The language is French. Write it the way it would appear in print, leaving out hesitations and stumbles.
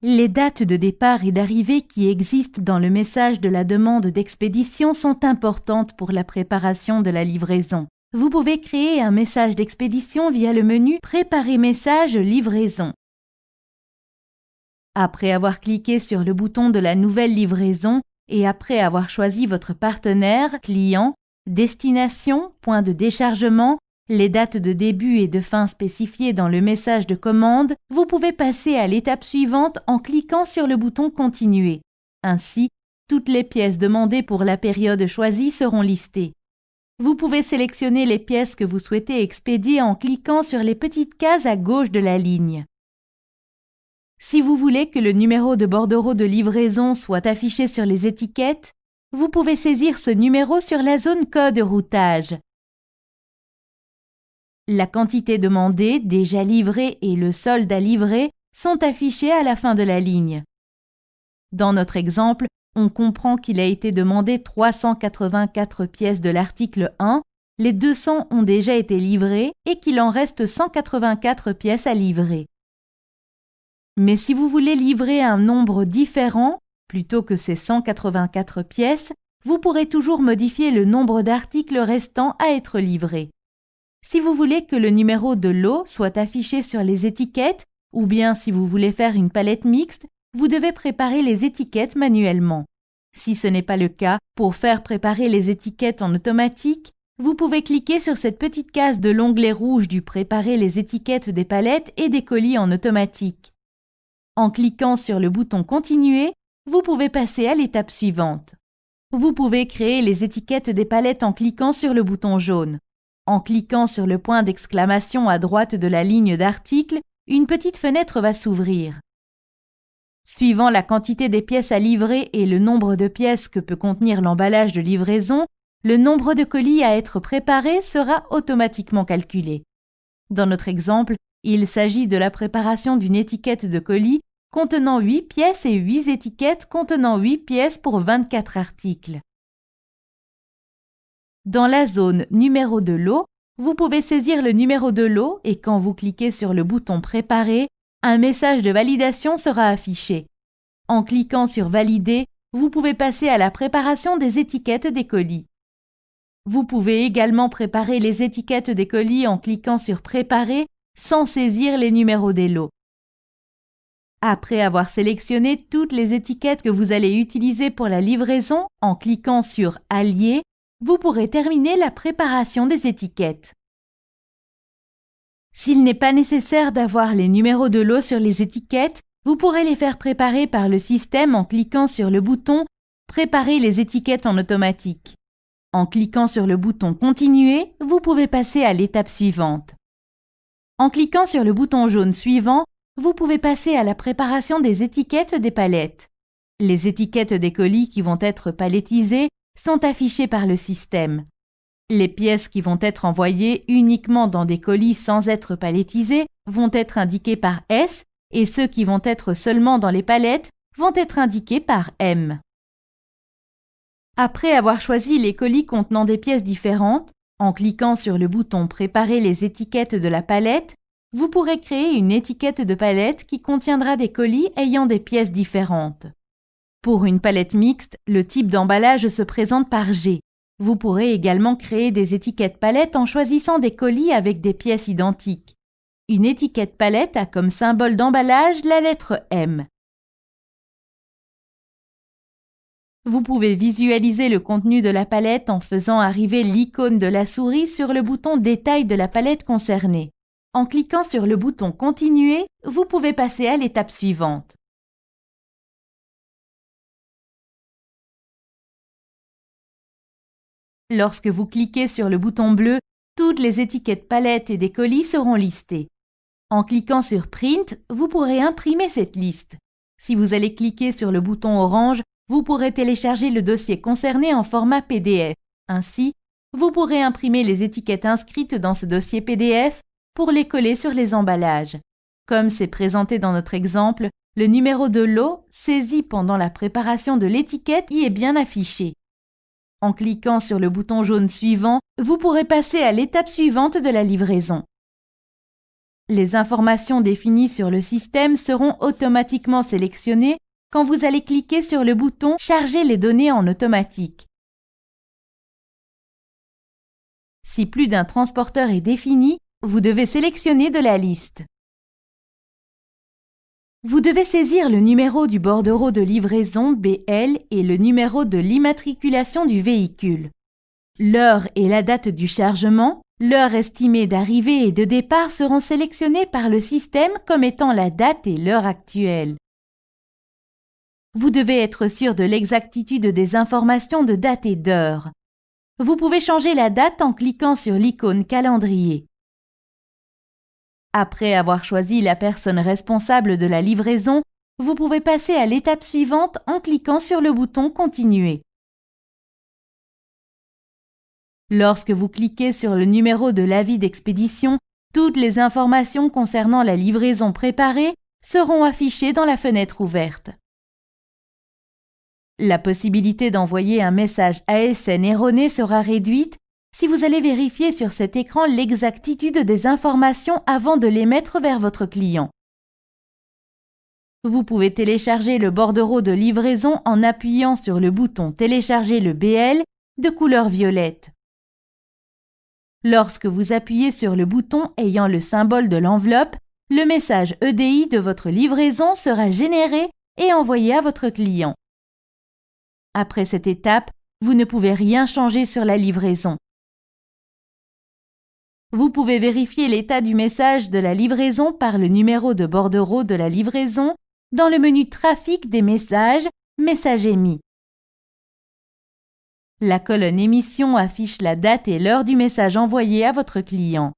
Les dates de départ et d'arrivée qui existent dans le message de la demande d'expédition sont importantes pour la préparation de la livraison. Vous pouvez créer un message d'expédition via le menu « Préparer message livraison ». Après avoir cliqué sur le bouton de la nouvelle livraison et après avoir choisi votre partenaire, client, destination, point de déchargement, les dates de début et de fin spécifiées dans le message de commande, vous pouvez passer à l'étape suivante en cliquant sur le bouton « Continuer ». Ainsi, toutes les pièces demandées pour la période choisie seront listées. Vous pouvez sélectionner les pièces que vous souhaitez expédier en cliquant sur les petites cases à gauche de la ligne. Si vous voulez que le numéro de bordereau de livraison soit affiché sur les étiquettes, vous pouvez saisir ce numéro sur la zone code routage. La quantité demandée, déjà livrée et le solde à livrer sont affichés à la fin de la ligne. Dans notre exemple, on comprend qu'il a été demandé 384 pièces de l'article 1, les 200 ont déjà été livrées et qu'il en reste 184 pièces à livrer. Mais si vous voulez livrer un nombre différent, plutôt que ces 184 pièces, vous pourrez toujours modifier le nombre d'articles restants à être livrés. Si vous voulez que le numéro de lot soit affiché sur les étiquettes, ou bien si vous voulez faire une palette mixte, vous devez préparer les étiquettes manuellement. Si ce n'est pas le cas, pour faire préparer les étiquettes en automatique, vous pouvez cliquer sur cette petite case de l'onglet rouge du « Préparer les étiquettes des palettes et des colis en automatique ». En cliquant sur le bouton « Continuer », vous pouvez passer à l'étape suivante. Vous pouvez créer les étiquettes des palettes en cliquant sur le bouton jaune. En cliquant sur le point d'exclamation à droite de la ligne d'article, une petite fenêtre va s'ouvrir. Suivant la quantité des pièces à livrer et le nombre de pièces que peut contenir l'emballage de livraison, le nombre de colis à être préparés sera automatiquement calculé. Dans notre exemple, il s'agit de la préparation d'une étiquette de colis contenant 8 pièces et 8 étiquettes contenant 8 pièces pour 24 articles. Dans la zone numéro de lot, vous pouvez saisir le numéro de lot et quand vous cliquez sur le bouton Préparer, un message de validation sera affiché. En cliquant sur Valider, vous pouvez passer à la préparation des étiquettes des colis. Vous pouvez également préparer les étiquettes des colis en cliquant sur Préparer sans saisir les numéros des lots. Après avoir sélectionné toutes les étiquettes que vous allez utiliser pour la livraison, en cliquant sur Allier, vous pourrez terminer la préparation des étiquettes. S'il n'est pas nécessaire d'avoir les numéros de lot sur les étiquettes, vous pourrez les faire préparer par le système en cliquant sur le bouton « Préparer les étiquettes en automatique ». En cliquant sur le bouton « Continuer », vous pouvez passer à l'étape suivante. En cliquant sur le bouton jaune suivant, vous pouvez passer à la préparation des étiquettes des palettes. Les étiquettes des colis qui vont être palettisés sont affichées par le système. Les pièces qui vont être envoyées uniquement dans des colis sans être palettisés vont être indiquées par S et ceux qui vont être seulement dans les palettes vont être indiqués par M. Après avoir choisi les colis contenant des pièces différentes, en cliquant sur le bouton « Préparer les étiquettes de la palette », vous pourrez créer une étiquette de palette qui contiendra des colis ayant des pièces différentes. Pour une palette mixte, le type d'emballage se présente par G. Vous pourrez également créer des étiquettes palettes en choisissant des colis avec des pièces identiques. Une étiquette palette a comme symbole d'emballage la lettre M. Vous pouvez visualiser le contenu de la palette en faisant arriver l'icône de la souris sur le bouton Détail de la palette concernée. En cliquant sur le bouton Continuer, vous pouvez passer à l'étape suivante. Lorsque vous cliquez sur le bouton bleu, toutes les étiquettes palettes et des colis seront listées. En cliquant sur Print, vous pourrez imprimer cette liste. Si vous allez cliquer sur le bouton orange, vous pourrez télécharger le dossier concerné en format PDF. Ainsi, vous pourrez imprimer les étiquettes inscrites dans ce dossier PDF pour les coller sur les emballages. Comme c'est présenté dans notre exemple, le numéro de lot saisi pendant la préparation de l'étiquette y est bien affiché. En cliquant sur le bouton jaune suivant, vous pourrez passer à l'étape suivante de la livraison. Les informations définies sur le système seront automatiquement sélectionnées quand vous allez cliquer sur le bouton « Charger les données en automatique ». Si plus d'un transporteur est défini, vous devez sélectionner de la liste. Vous devez saisir le numéro du bordereau de livraison BL et le numéro de l'immatriculation du véhicule. L'heure et la date du chargement, l'heure estimée d'arrivée et de départ seront sélectionnés par le système comme étant la date et l'heure actuelle. Vous devez être sûr de l'exactitude des informations de date et d'heure. Vous pouvez changer la date en cliquant sur l'icône calendrier. Après avoir choisi la personne responsable de la livraison, vous pouvez passer à l'étape suivante en cliquant sur le bouton « Continuer ». Lorsque vous cliquez sur le numéro de l'avis d'expédition, toutes les informations concernant la livraison préparée seront affichées dans la fenêtre ouverte. La possibilité d'envoyer un message ASN erroné sera réduite si vous allez vérifier sur cet écran l'exactitude des informations avant de les mettre vers votre client. Vous pouvez télécharger le bordereau de livraison en appuyant sur le bouton « Télécharger le BL » de couleur violette. Lorsque vous appuyez sur le bouton ayant le symbole de l'enveloppe, le message EDI de votre livraison sera généré et envoyé à votre client. Après cette étape, vous ne pouvez rien changer sur la livraison. Vous pouvez vérifier l'état du message de la livraison par le numéro de bordereau de la livraison dans le menu Trafic des messages, Message émis. La colonne Émission affiche la date et l'heure du message envoyé à votre client.